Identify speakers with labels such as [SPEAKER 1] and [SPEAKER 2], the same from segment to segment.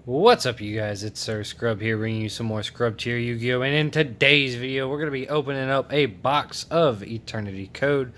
[SPEAKER 1] What's up, you guys? It's Sir Scrub here, bringing you some more Scrub Tier Yu-Gi-Oh! And in today's video, we're going to be opening up a box of Eternity Code,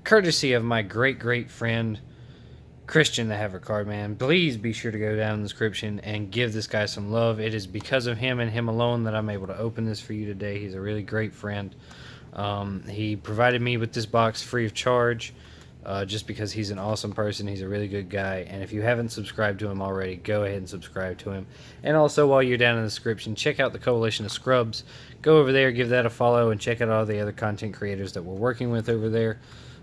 [SPEAKER 1] courtesy of my great friend, Christian TheHavreCardMan. Please be sure to go down in the description and give this guy some love. It is because of him and him alone that I'm able to open this for you today. He's a really great friend. He provided me with this box free of charge. Just because he's an awesome person. He's a really good guy, and if you haven't subscribed to him already, go ahead and subscribe to him. And also, while you're down in the description, check out the Coalition of Scrubs. Go over there, give that a follow, and check out all the other content creators that we're working with over there.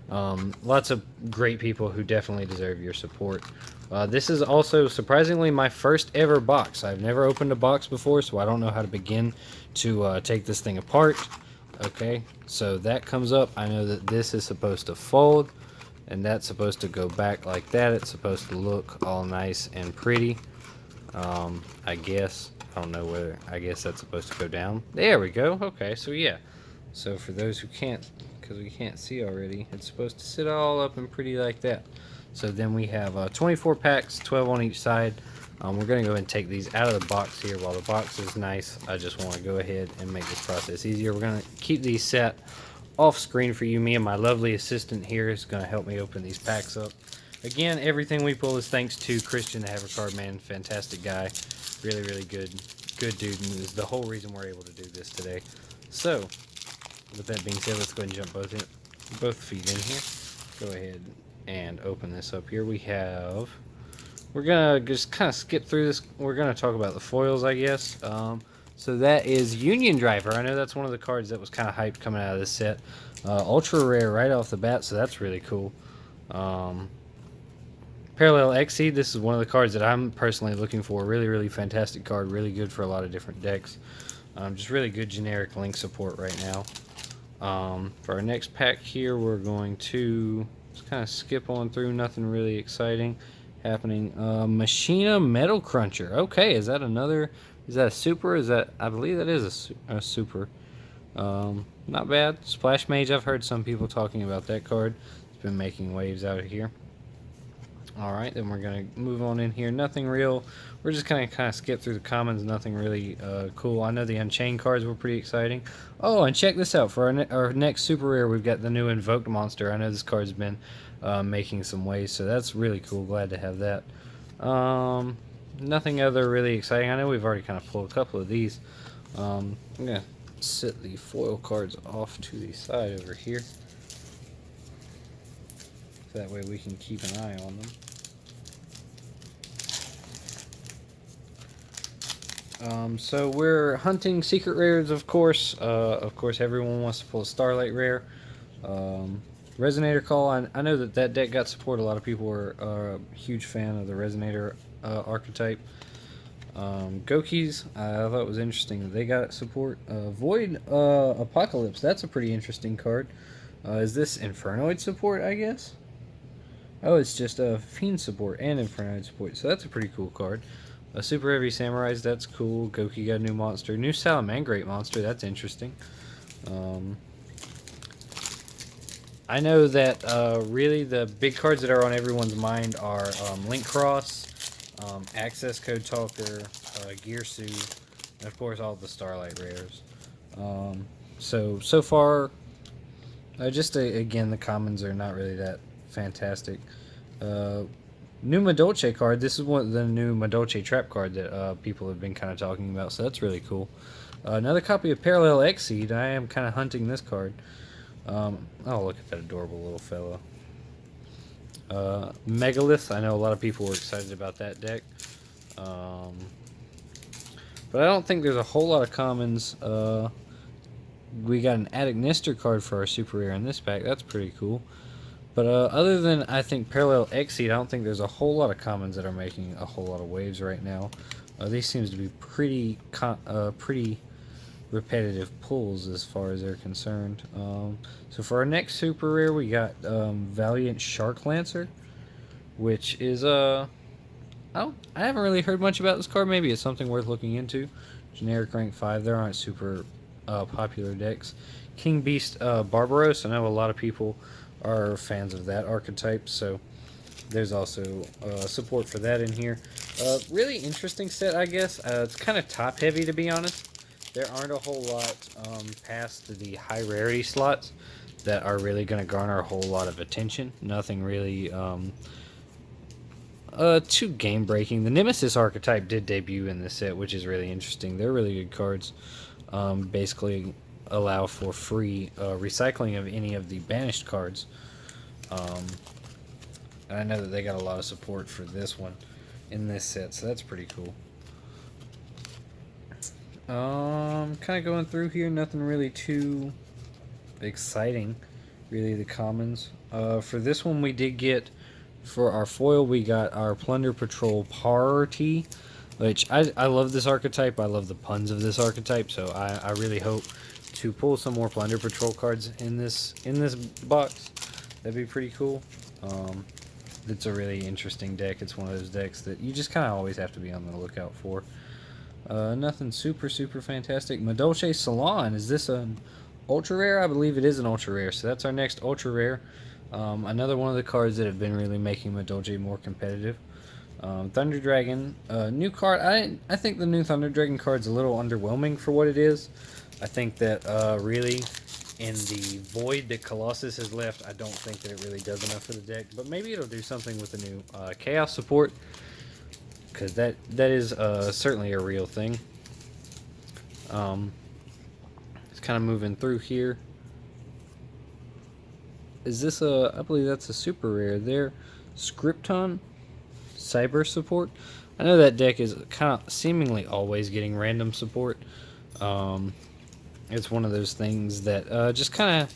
[SPEAKER 1] Lots of great people who definitely deserve your support. This is also, surprisingly, my first ever box. I've never opened a box before, so I don't know how to begin to take this thing apart. Okay, so that comes up. I know that this is supposed to fold, and that's supposed to go back like that. It's supposed to look all nice and pretty. I guess. I don't know whether. I guess that's supposed to go down. There we go. Okay, so yeah. So for those who can't, because we can't see already, it's supposed to sit all up and pretty like that. So then we have 24 packs, 12 on each side. We're going to go ahead and take these out of the box here. While the box is nice, I just want to go ahead and make this process easier. We're going to keep these set off screen for you. Me and my lovely assistant here is going to help me open these packs up. Again, everything we pull is thanks to Christian TheHavreCardMan. Fantastic guy, really good dude, and is the whole reason we're able to do this today. So with that being said, let's go ahead and jump both feet in here. Go ahead and open this up here. We're gonna just kind of skip through this. We're gonna talk about the foils, I guess. So that is Union Driver. I know that's one of the cards that was kind of hyped coming out of this set. Ultra rare right off the bat, so that's really cool. Parallel Exceed. This is one of the cards that I'm personally looking for. Really fantastic card. Really good for a lot of different decks. Just really good generic link support right now. For our next pack here, we're going to just kind of skip on through. Nothing really exciting happening. Machina Metal Cruncher. Okay, is that another? Is that a super? Is that? I believe that is a super. Not bad. Splash Mage. I've heard some people talking about that card. It's been making waves out of here. Alright, then we're going to move on in here. Nothing real. We're just going to kind of skip through the commons. Nothing really cool. I know the Unchained cards were pretty exciting. Oh, and check this out. For our next super rare, we've got the new Invoked Monster. I know this card's been making some waves, so that's really cool. Glad to have that. Nothing other really exciting. I know we've already kind of pulled a couple of these. I'm going to set the foil cards off to the side over here. That way we can keep an eye on them. So we're hunting secret rares, of course. Everyone wants to pull a Starlight rare. Resonator Call. I know that deck got support. A lot of people were a huge fan of the Resonator archetype. Gokis, I thought it was interesting that they got support. Void Apocalypse. That's a pretty interesting card. Is this Infernoid support, I guess? Oh, it's just a Fiend support and Infernoid support, so that's a pretty cool card. Super Heavy Samurais, that's cool. Goki got a new monster. New Salamangreat monster, that's interesting. I know that really the big cards that are on everyone's mind are Link Cross, Access Code Talker, Gear Suit, and of course all the Starlight rares. So far, again, the commons are not really that fantastic. New Madolche card. This is one of the new Madolche trap card that people have been kind of talking about, so that's really cool. Another copy of Parallel Exceed. I am kind of hunting this card. Oh, look at that adorable little fellow. Megalith. I know a lot of people were excited about that deck. But I don't think there's a whole lot of commons. We got an Attic Nister card for our super rare in this pack. That's pretty cool. But other than, I think, Parallel Exceed, I don't think there's a whole lot of commons that are making a whole lot of waves right now. These seems to be pretty repetitive pulls as far as they're concerned. So for our next super rare, we got Valiant Shark Lancer, which is I haven't really heard much about this card. Maybe it's something worth looking into. Generic rank 5. There aren't super popular decks. King Beast Barbaros. I know a lot of people are fans of that archetype, so There's also support for that in here. Really interesting set, I guess. It's kind of top heavy, to be honest. There aren't a whole lot past the high rarity slots that are really going to garner a whole lot of attention. Nothing really too game breaking. The Nemesis archetype did debut in this set, which is really interesting. They're really good cards. Basically allow for free recycling of any of the banished cards. And I know that they got a lot of support for this one in this set, so that's pretty cool. Kind of going through here, nothing really too exciting, really, the commons. For this one, we did get, for our foil, we got our Plunder Patrol Party, which I love this archetype. I love the puns of this archetype, so I really hope to pull some more Plunder Patrol cards in this box. That'd be pretty cool. It's a really interesting deck. It's one of those decks that you just kind of always have to be on the lookout for. Nothing super fantastic. Madolche Salon, is this an ultra rare? I believe it is an ultra rare, so that's our next ultra rare. Another one of the cards that have been really making Madolche more competitive. Thunder Dragon, new card. I think the new Thunder Dragon card's a little underwhelming for what it is. I think that really, in the void that Colossus has left, I don't think that it really does enough for the deck. But maybe it'll do something with the new Chaos support, because that is certainly a real thing. It's kind of moving through here. Is this a? I believe that's a super rare there. Scripton Cyber support. I know that deck is kind of seemingly always getting random support. It's one of those things that just kind of,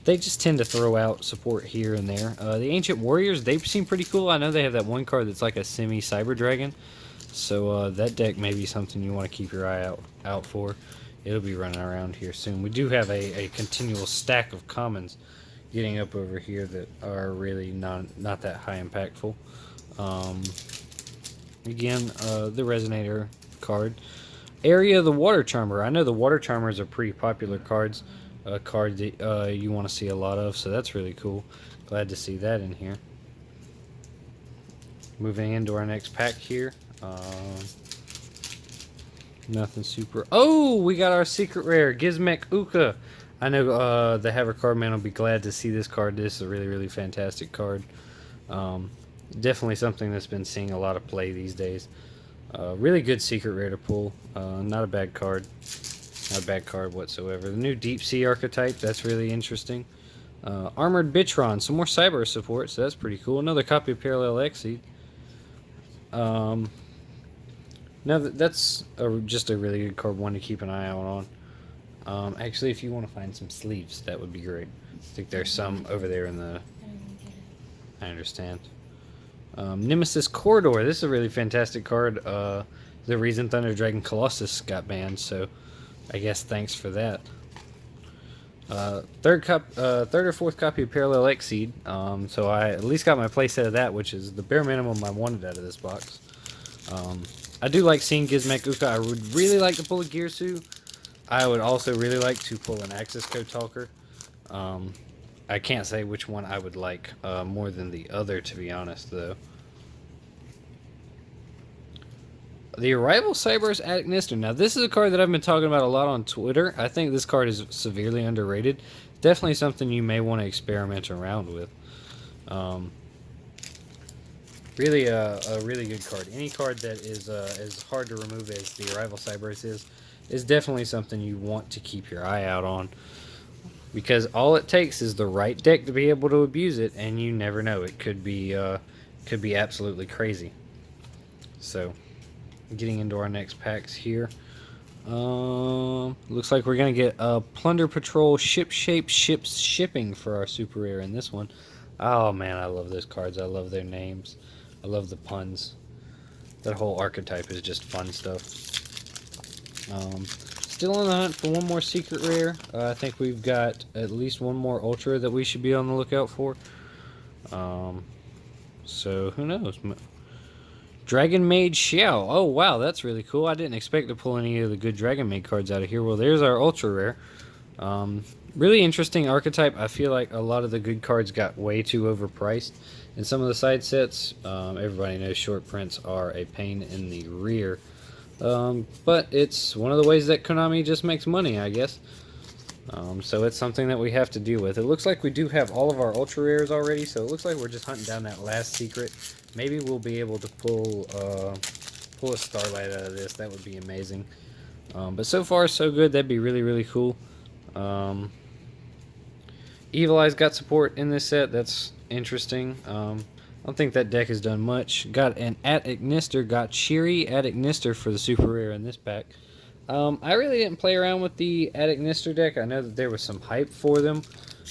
[SPEAKER 1] they just tend to throw out support here and there. The Ancient Warriors, they seem pretty cool. I know they have that one card that's like a semi-Cyber Dragon. So that deck may be something you want to keep your eye out for. It'll be running around here soon. We do have a continual stack of commons getting up over here that are really not that high impactful. Again, the Resonator card. Area of the Water Charmer. I know the Water Charmers are pretty popular cards. A card that you want to see a lot of, so that's really cool. Glad to see that in here. Moving into our next pack here. Nothing super. Oh, we got our secret rare, Gizmek Uka. I know the TheHavreCardMan will be glad to see this card. This is a really fantastic card. Definitely something that's been seeing a lot of play these days. Really good secret rare to pull. Not a bad card. Not a bad card whatsoever. The new Deep Sea archetype, that's really interesting. Armored Bitron, some more cyber support, so that's pretty cool. Another copy of Parallel Exceed. Now that's just a really good card, one to keep an eye out on. Actually, if you want to find some sleeves, that would be great. I think there's some over there in the... I understand. Nemesis Corridor. This is a really fantastic card. The reason Thunder Dragon Colossus got banned, so I guess thanks for that. Third or fourth copy of Parallel Exceed. So I at least got my playset of that, which is the bare minimum I wanted out of this box. I do like seeing Gizmek Uka. I would really like to pull a Gearsu. I would also really like to pull an Axis Code Talker. I can't say which one I would like more than the other, to be honest, though. The Arrival Cyber's Attic Nister. Now, this is a card that I've been talking about a lot on Twitter. I think this card is severely underrated. Definitely something you may want to experiment around with. Really a really good card. Any card that is as hard to remove as the Arrival Cyber's is definitely something you want to keep your eye out on. Because all it takes is the right deck to be able to abuse it, and you never know. It could be absolutely crazy. So, getting into our next packs here. Looks like we're gonna get a Plunder Patrol Ship-Shape Ships Shipping for our super rare in this one. Oh man, I love those cards. I love their names. I love the puns. That whole archetype is just fun stuff. Still on the hunt for one more secret rare. I think we've got at least one more ultra that we should be on the lookout for. So who knows? Dragon Maid Xiao. Oh wow, that's really cool. I didn't expect to pull any of the good Dragon Maid cards out of here. Well, there's our ultra rare. Really interesting archetype. I feel like a lot of the good cards got way too overpriced. In some of the side sets, everybody knows short prints are a pain in the rear. But it's one of the ways that Konami just makes money, I guess. So it's something that we have to deal with. It looks like we do have all of our ultra rares already, so it looks like we're just hunting down that last secret. Maybe we'll be able to pull a Starlight out of this. That would be amazing. But so far, so good. That'd be really, really cool. Evil Eye's got support in this set. That's interesting. I don't think that deck has done much. Got an At-Ignister. Got Shiri At-Ignister for the super rare in this pack. I really didn't play around with the At-Ignister deck. I know that there was some hype for them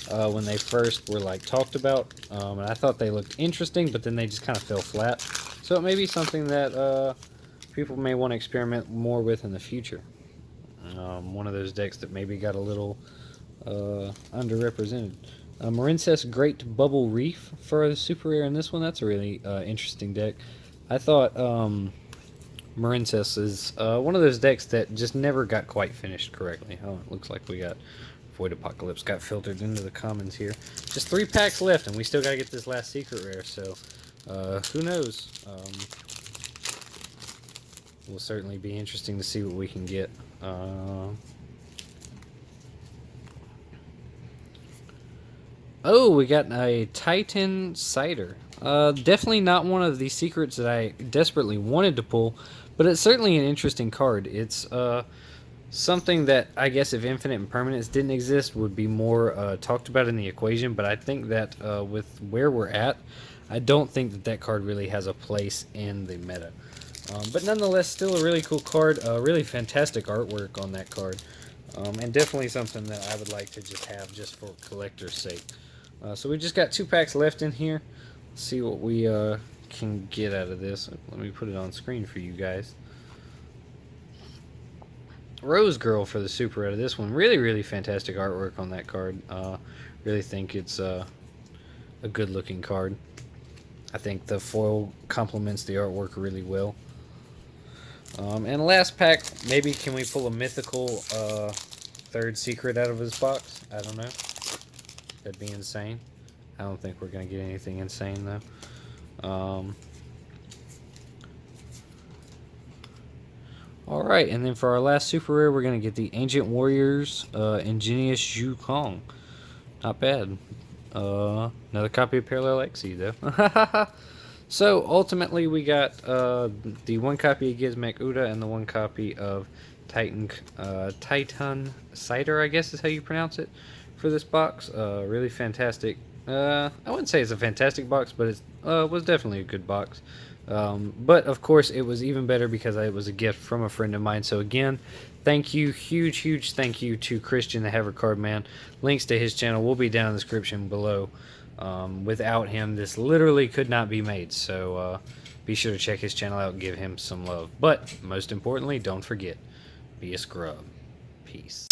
[SPEAKER 1] when they first were like talked about, and I thought they looked interesting, but then they just kind of fell flat. So it may be something that people may want to experiment more with in the future. One of those decks that maybe got a little underrepresented. Marincess Great Bubble Reef for the super rare in this one. That's a really interesting deck. I thought Marincess is one of those decks that just never got quite finished correctly. Oh, it looks like we got Void Apocalypse got filtered into the commons here. Just 3 packs left, and we still got to get this last secret rare, so who knows? Will certainly be interesting to see what we can get. Oh, we got a Titan Cider. Definitely not one of the secrets that I desperately wanted to pull, but it's certainly an interesting card. It's something that I guess if Infinite Impermanence didn't exist would be more talked about in the equation, but I think that with where we're at, I don't think that that card really has a place in the meta. But nonetheless, still a really cool card, really fantastic artwork on that card, and definitely something that I would like to just have just for collector's sake. So we just got 2 packs left in here. Let's see what we can get out of this. Let me put it on screen for you guys. Rose Girl for the super out of this one. Really, really fantastic artwork on that card. Really think it's a good looking card. I think the foil complements the artwork really well. And last pack, maybe can we pull a mythical third secret out of his box? I don't know. That'd be insane. I don't think we're going to get anything insane, though. Alright, and then for our last super rare, we're going to get the Ancient Warriors Ingenious Zhu Kong. Not bad. Another copy of Parallel XE, though. So, ultimately, we got the 1 copy of Gizmek Uda and the 1 copy of Titan Cider, I guess is how you pronounce it, for this box. Really fantastic. I wouldn't say it's a fantastic box, but it was definitely a good box. But, of course, it was even better because it was a gift from a friend of mine. So, again, thank you, huge thank you to Christian, the HavreCardMan. Links to his channel will be down in the description below. Without him, this literally could not be made. So, be sure to check his channel out and give him some love. But, most importantly, don't forget, be a scrub. Peace.